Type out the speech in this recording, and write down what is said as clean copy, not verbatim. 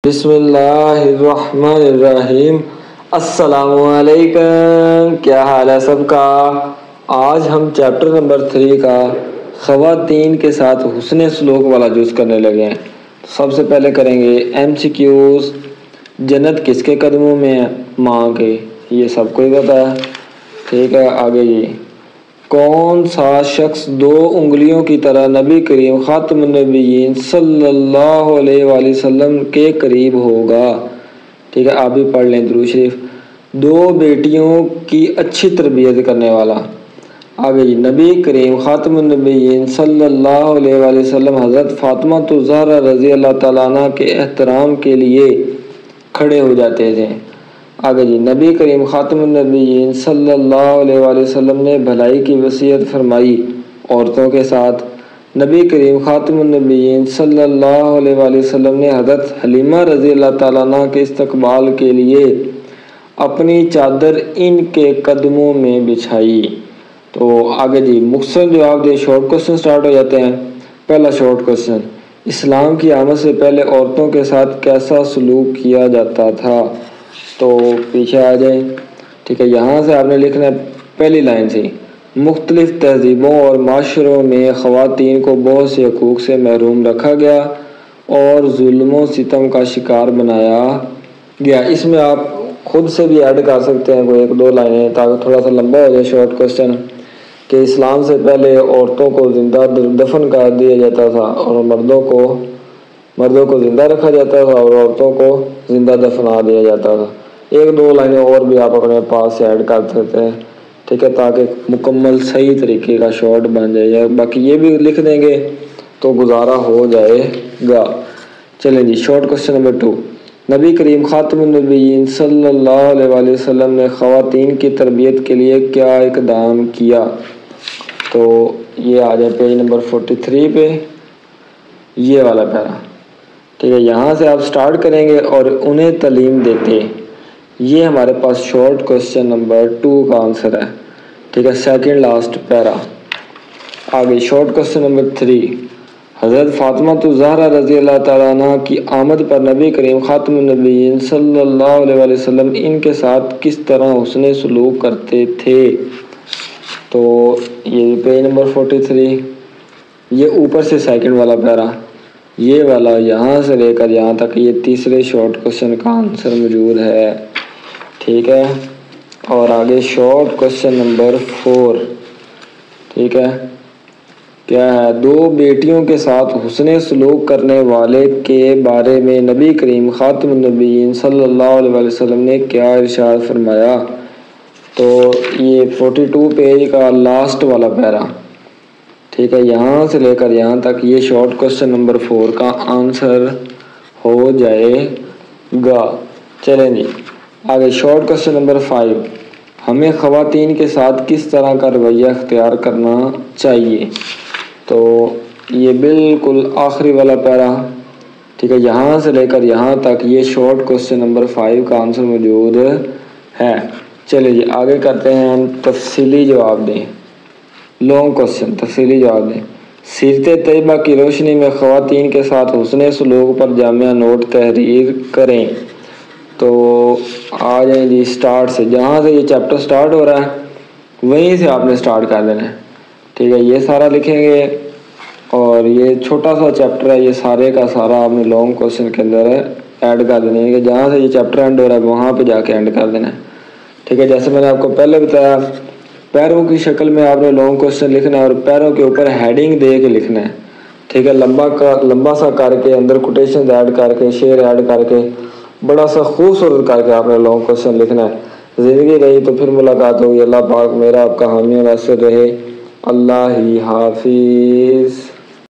بسم اللہ الرحمن الرحیم۔ السلام علیکم، کیا حال ہے سب کا؟ آج ہم چیپٹر نمبر 3 کا خواتین کے ساتھ حسن سلوک والا جز کرنے لگے ہیں۔ سب سے پہلے کریں گے MCQs۔ جنت کس کے قدموں میں ہے؟ ماں کے، یہ سب کو ہی پتا ہے، ٹھیک ہے۔ آگے جی، کون سا شخص 2 انگلیوں کی طرح نبی کریم خاتم النبیین صلی اللہ علیہ وآلہ وسلم کے قریب ہوگا؟ ٹھیک ہے، آپ بھی پڑھ لیں درود شریف۔ 2 بیٹیوں کی اچھی تربیت کرنے والا۔ آگے جی، نبی کریم خاتم النبیین صلی اللہ علیہ وآلہ وسلم حضرت فاطمہ الزہرا رضی اللہ تعالیٰ عنہ کے احترام کے لیے کھڑے ہو جاتے تھے۔ آگے جی، نبی کریم خاتم النبیین صلی اللہ علیہ وآلہ وسلم نے بھلائی کی وصیت فرمائی عورتوں کے ساتھ۔ نبی کریم خاتم النبیین صلی اللہ علیہ وآلہ وسلم نے حضرت حلیمہ رضی اللہ تعالیٰ عنہ کے استقبال کے لیے اپنی چادر ان کے قدموں میں بچھائی۔ تو آگے جی، مختصر جواب دے، شارٹ کوسچن سٹارٹ ہو جاتے ہیں۔ پہلا شارٹ کوسچن، اسلام کی آمد سے پہلے عورتوں کے ساتھ کیسا سلوک کیا جاتا تھا؟ تو پیچھے آ جائیں، ٹھیک ہے۔ یہاں سے آپ نے لکھنا ہے پہلی لائن سے، مختلف تہذیبوں اور معاشروں میں خواتین کو بہت سے حقوق سے محروم رکھا گیا اور ظلم و ستم کا شکار بنایا گیا۔ اس میں آپ خود سے بھی ایڈ کر سکتے ہیں کوئی 1-2 لائنیں تاکہ تھوڑا سا لمبا ہو جائے شارٹ کوسچن، کہ اسلام سے پہلے عورتوں کو زندہ دفن کر دیا جاتا تھا اور مردوں کو زندہ رکھا جاتا تھا اور عورتوں کو زندہ دفنا دیا جاتا تھا۔ 1-2 لائنیں اور بھی آپ اپنے پاس سے ایڈ کر سکتے ہیں، ٹھیک ہے، تاکہ مکمل صحیح طریقے کا شارٹ بن جائے، یا باقی یہ بھی لکھ دیں گے تو گزارا ہو جائے گا۔ چلیں جی، شارٹ کوسچن نمبر 2، نبی کریم خاتم النبیین صلی اللہ علیہ وآلہ وسلم نے خواتین کی تربیت کے لیے کیا اقدام کیا؟ تو یہ آ جائے پیج نمبر 43 پہ، یہ والا پیرا، ٹھیک ہے۔ یہاں سے آپ سٹارٹ کریں گے اور انہیں تعلیم دیتے، یہ ہمارے پاس شارٹ کوسچن نمبر 2 کا آنسر ہے، ٹھیک ہے، سیکنڈ لاسٹ پیرا۔ آگے شارٹ کوسچن نمبر 3، حضرت فاطمہ الزہرا رضی اللہ تعالیٰ عنہ کی آمد پر نبی کریم خاتم النبیین صلی اللہ علیہ وآلہ وسلم ان کے ساتھ کس طرح حسن سلوک کرتے تھے؟ تو یہ پیج نمبر 43، یہ اوپر سے سیکنڈ والا پیرا، یہ والا یہاں سے لے کر یہاں تک، یہ تیسرے شارٹ کوسچن کا آنسر موجود ہے، ٹھیک ہے۔ اور آگے شارٹ کوسچن نمبر 4، ٹھیک ہے، کیا ہے؟ 2 بیٹیوں کے ساتھ حسن سلوک کرنے والے کے بارے میں نبی کریم خاتم النبیین صلی اللہ علیہ وآلہ وسلم نے کیا ارشاد فرمایا؟ تو یہ 42 پیج کا لاسٹ والا پیرا، ٹھیک ہے، یہاں سے لے کر یہاں تک، یہ شارٹ کوسچن نمبر 4 کا آنسر ہو جائے گا۔ چلیں جی، آگے شارٹ کوسچن نمبر 5، ہمیں خواتین کے ساتھ کس طرح کا رویہ اختیار کرنا چاہیے؟ تو یہ بالکل آخری والا پیرا، ٹھیک ہے، یہاں سے لے کر یہاں تک، یہ شارٹ کوسچن نمبر 5 کا آنسر موجود ہے۔ چلیں جی، آگے کرتے ہیں ہم تفصیلی جواب دیں، لانگ کوسچن تفصیلی جواب دیں۔ سیرت طیبہ کی روشنی میں خواتین کے ساتھ حسن سلوک پر جامع نوٹ تحریر کریں۔ تو آ جائیں جی سٹارٹ سے، جہاں سے یہ چیپٹر سٹارٹ ہو رہا ہے وہیں سے آپ نے سٹارٹ کر دینا ہے، ٹھیک ہے۔ یہ سارا لکھیں گے اور یہ چھوٹا سا چیپٹر ہے، یہ سارے کا سارا آپ نے لانگ کوسچن کے اندر ایڈ کر دینا ہے، کہ جہاں سے یہ چیپٹر اینڈ ہو رہا ہے وہاں پہ جا کے اینڈ کر دینا ہے، ٹھیک ہے۔ جیسے میں نے آپ کو پہلے بتایا، پیروں کی شکل میں آپ نے لانگ کوسچن لکھنا ہے اور پیروں کے اوپر ہیڈنگ دے کے لکھنا ہے، ٹھیک ہے، لمبا سا کر کے، اندر کوٹیشن ایڈ کر کے، شعر ایڈ کر کے، بڑا سا خوبصورت کر کے آپ نے لانگ کوسچن لکھنا ہے۔ زندگی رہی تو پھر ملاقات ہوگی۔ اللہ پاک میرا آپ کا حامی و ناصر رہے۔ اللہ ہی حافظ۔